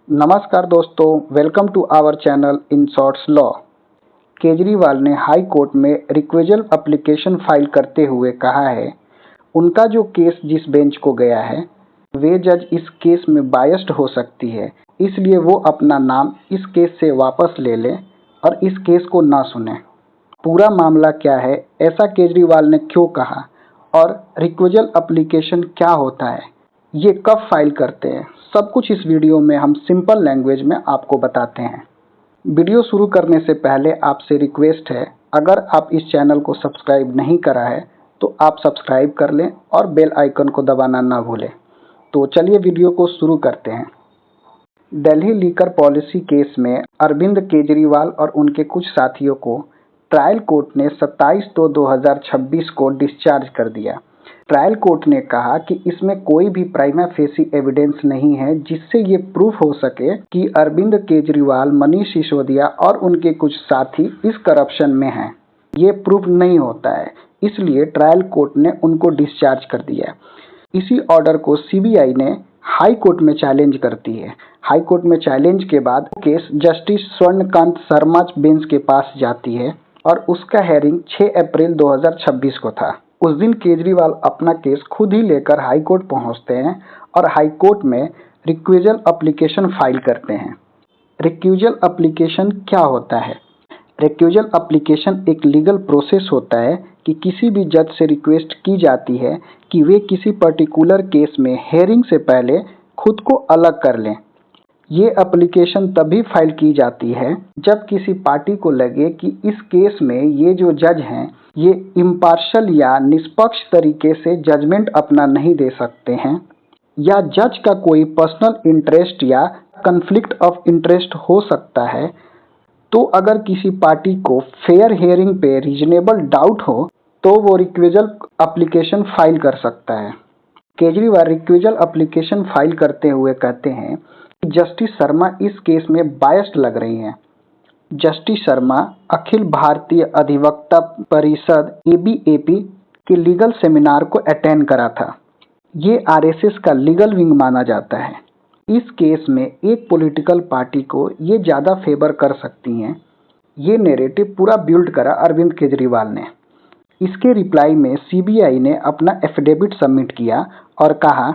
नमस्कार दोस्तों, welcome to our channel in shorts law. Kejriwal ने हाई कोर्ट में रिक्वेजल एप्लीकेशन फाइल करते हुए कहा है उनका जो केस जिस बेंच को गया है वे जज इस केस में बायस्ड हो सकती है, इसलिए वो अपना नाम इस केस से वापस ले लें और इस केस को ना सुने। पूरा मामला क्या है, ऐसा केजरीवाल ने क्यों कहा और रिक्वेजल एप्लीकेशन क्या होता है, ये कब फाइल करते हैं, सब कुछ इस वीडियो में हम सिंपल लैंग्वेज में आपको बताते हैं। वीडियो शुरू करने से पहले आपसे रिक्वेस्ट है, अगर आप इस चैनल को सब्सक्राइब नहीं करा है तो आप सब्सक्राइब कर लें और बेल आइकन को दबाना ना भूलें। तो चलिए वीडियो को शुरू करते हैं। दिल्ली लीकर पॉलिसी केस में अरविंद केजरीवाल और उनके कुछ साथियों को ट्रायल कोर्ट ने 27/2/2026 को डिस्चार्ज कर दिया। ट्रायल कोर्ट ने कहा कि इसमें कोई भी प्राइमा फेसी एविडेंस नहीं है जिससे ये प्रूफ हो सके कि अरविंद केजरीवाल, मनीष सिसोदिया और उनके कुछ साथी इस करप्शन में हैं। ये प्रूफ नहीं होता है, इसलिए ट्रायल कोर्ट ने उनको डिस्चार्ज कर दिया। इसी ऑर्डर को सीबीआई ने हाई कोर्ट में चैलेंज करती है। हाई कोर्ट में चैलेंज के बाद case justice Swarnkanta Sharma bench के पास जाती है और उसका हेयरिंग 6 अप्रैल 2026 को था। उस दिन केजरीवाल अपना केस खुद ही लेकर हाई कोर्ट पहुंचते हैं और हाई कोर्ट में रिक्वेजल एप्लीकेशन फाइल करते हैं। रिक्वेजल एप्लीकेशन क्या होता है? रिक्वेजल एप्लीकेशन एक लीगल प्रोसेस होता है कि किसी भी जज से रिक्वेस्ट की जाती है कि वे किसी पर्टिकुलर केस में हेयरिंग से पहले खुद को अलग कर लें। ये एप्लीकेशन तभी फाइल की जाती है जब किसी पार्टी को लगे कि इस केस में ये जो जज हैं ये इम्पार्शल या निष्पक्ष तरीके से जजमेंट अपना नहीं दे सकते हैं, या जज का कोई पर्सनल इंटरेस्ट या कन्फ्लिक्ट ऑफ इंटरेस्ट हो सकता है। तो अगर किसी पार्टी को फेयर हियरिंग पे रीजनेबल डाउट हो तो वो रिक्वेजल एप्लीकेशन फाइल कर सकता है। केजरीवाल रिक्वेजल एप्लीकेशन फाइल करते हुए कहते हैं कि जस्टिस शर्मा इस केस में बायस्ड लग रही हैं। जस्टिस शर्मा अखिल भारतीय अधिवक्ता परिषद (ABAP) के लीगल सेमिनार को अटेंड करा था। ये आरएसएस का लीगल विंग माना जाता है। इस केस में एक पॉलिटिकल पार्टी को ये ज़्यादा फेवर कर सकती हैं। ये नैरेटिव पूरा बिल्ड करा अरविंद केजरीवाल ने। इसके रिप्लाई में सीबीआई ने अपना एफिडेविट सबमिट किया और कहा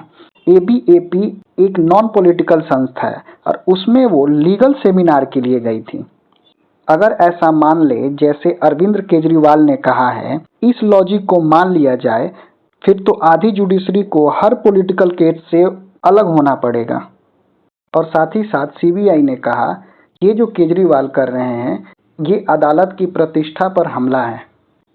ABAP एक नॉन पॉलिटिकल संस्था है और उसमें वो लीगल सेमिनार के लिए गई थी। अगर ऐसा मान ले जैसे अरविंद केजरीवाल ने कहा है, इस लॉजिक को मान लिया जाए, फिर तो आधी जुडिशरी को हर पॉलिटिकल केस से अलग होना पड़ेगा। और साथ ही साथ सीबीआई ने कहा ये जो केजरीवाल कर रहे हैं ये अदालत की प्रतिष्ठा पर हमला है।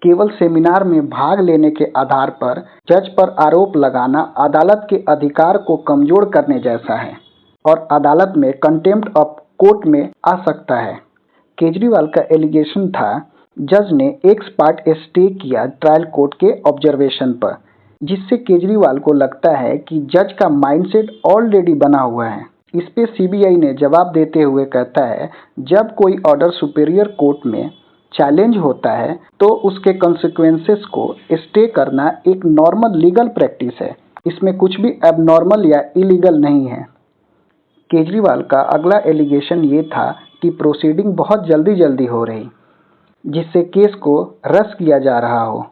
केवल सेमिनार में भाग लेने के आधार पर जज पर आरोप लगाना अदालत के अधिकार को कमजोर करने जैसा है और अदालत में कंटेम्प्ट ऑफ कोर्ट में आ सकता है। केजरीवाल का एलिगेशन था जज ने एक्स पार्ट स्टे किया ट्रायल कोर्ट के ऑब्जर्वेशन पर, जिससे केजरीवाल को लगता है कि जज का माइंडसेट ऑलरेडी बना हुआ है। इस पे सीबीआई ने जवाब देते हुए कहता है जब कोई ऑर्डर सुपीरियर कोर्ट में चैलेंज होता है तो उसके कॉन्सिक्वेंसेस को स्टे करना एक नॉर्मल लीगल प्रैक्टिस है। इसमें कुछ भी एबनॉर्मल या इलीगल नहीं है। केजरीवाल का अगला एलिगेशन ये था कि प्रोसीडिंग बहुत जल्दी हो रही, जिससे केस को रश किया जा रहा हो।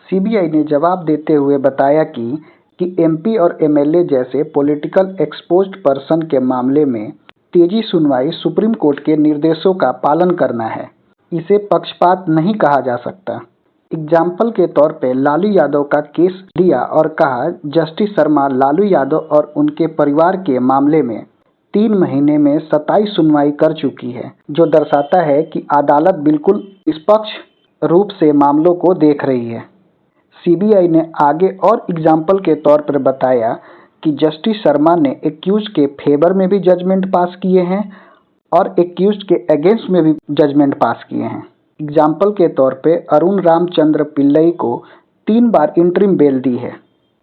सीबीआई ने जवाब देते हुए बताया कि एमपी और एमएलए जैसे पॉलिटिकल एक्सपोज्ड पर्सन के मामले में तेजी सुनवाई सुप्रीम कोर्ट के निर्देशों का पालन करना है। इसे पक्षपात नहीं कहा जा सकता। एग्जाम्पल के तौर पे लालू यादव का केस लिया और कहा जस्टिस शर्मा लालू यादव और उनके परिवार के मामले में 3 महीने में 27 सुनवाई कर चुकी है, जो दर्शाता है कि अदालत बिल्कुल निष्पक्ष रूप से मामलों को देख रही है। सीबीआई ने आगे और एग्जाम्पल के तौर पर बताया कि जस्टिस शर्मा ने एक्यूज के फेवर में भी जजमेंट पास किए हैं और एक्यूज के अगेंस्ट में भी जजमेंट पास किए हैं। एग्जाम्पल के तौर पे अरुण रामचंद्र पिल्लई को 3 बार इंटरिम बेल दी है।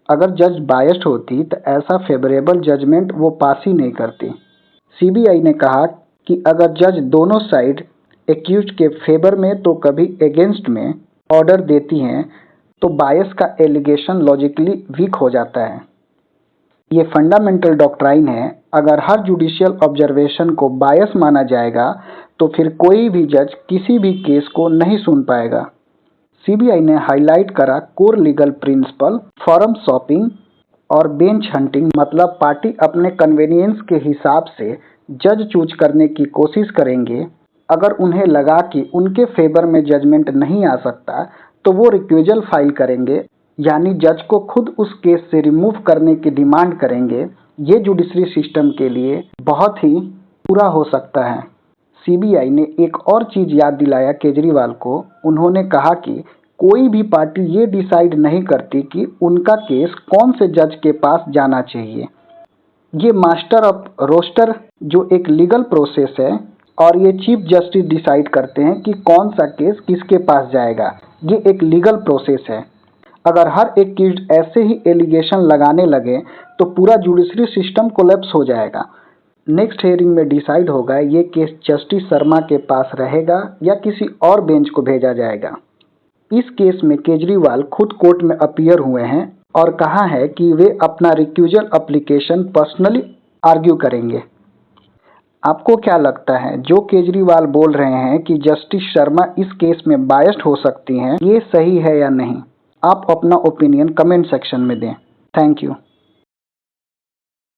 अगर जज बायस्ड होती तो ऐसा फेवरेबल जजमेंट वो पास ही नहीं करती। सीबीआई ने कहा कि अगर जज दोनों साइड एक्यूज के फेवर में तो कभी अगेंस्ट में ऑर्डर देती हैं तो बायस का एलिगेशन लॉजिकली वीक हो जाता है। ये फंडामेंटल डॉक्ट्राइन है। अगर हर जुडिशियल ऑब्जर्वेशन को बायस माना जाएगा तो फिर कोई भी जज किसी भी केस को नहीं सुन पाएगा। सीबीआई ने हाईलाइट करा core legal principle, forum shopping और बेंच हंटिंग, मतलब पार्टी अपने कन्वेनियंस के हिसाब से जज चूज करने की कोशिश करेंगे। अगर उन्हें लगा कि उनके फेवर में जजमेंट नहीं आ सकता तो वो रिक्वेजल फाइल करेंगे, यानी जज को खुद उस केस से रिमूव करने की डिमांड करेंगे। ये जुडिशरी सिस्टम के लिए बहुत ही बुरा हो सकता है। सीबीआई ने एक और चीज याद दिलाया केजरीवाल को। उन्होंने कहा कि कोई भी पार्टी ये डिसाइड नहीं करती कि उनका केस कौन से जज के पास जाना चाहिए। ये मास्टर ऑफ रोस्टर जो एक लीगल प्रोसेस है, और ये चीफ जस्टिस डिसाइड करते हैं कि कौन सा केस किसके पास जाएगा। ये एक लीगल प्रोसेस है। अगर हर एक केस ऐसे ही एलिगेशन लगाने लगे तो पूरा जुडिशरी सिस्टम कोलैप्स हो जाएगा। नेक्स्ट हियरिंग में डिसाइड होगा ये केस जस्टिस शर्मा के पास रहेगा या किसी और बेंच को भेजा जाएगा। इस केस में केजरीवाल खुद कोर्ट में अपीयर हुए हैं और कहा है कि वे अपना रिक्यूजल एप्लीकेशन पर्सनली आर्ग्यू करेंगे। आपको क्या लगता है, जो केजरीवाल बोल रहे हैं कि जस्टिस शर्मा इस केस में बायस्ड हो सकती हैं, ये सही है या नहीं? आप अपना ओपिनियन कमेंट सेक्शन में दें। Thank you.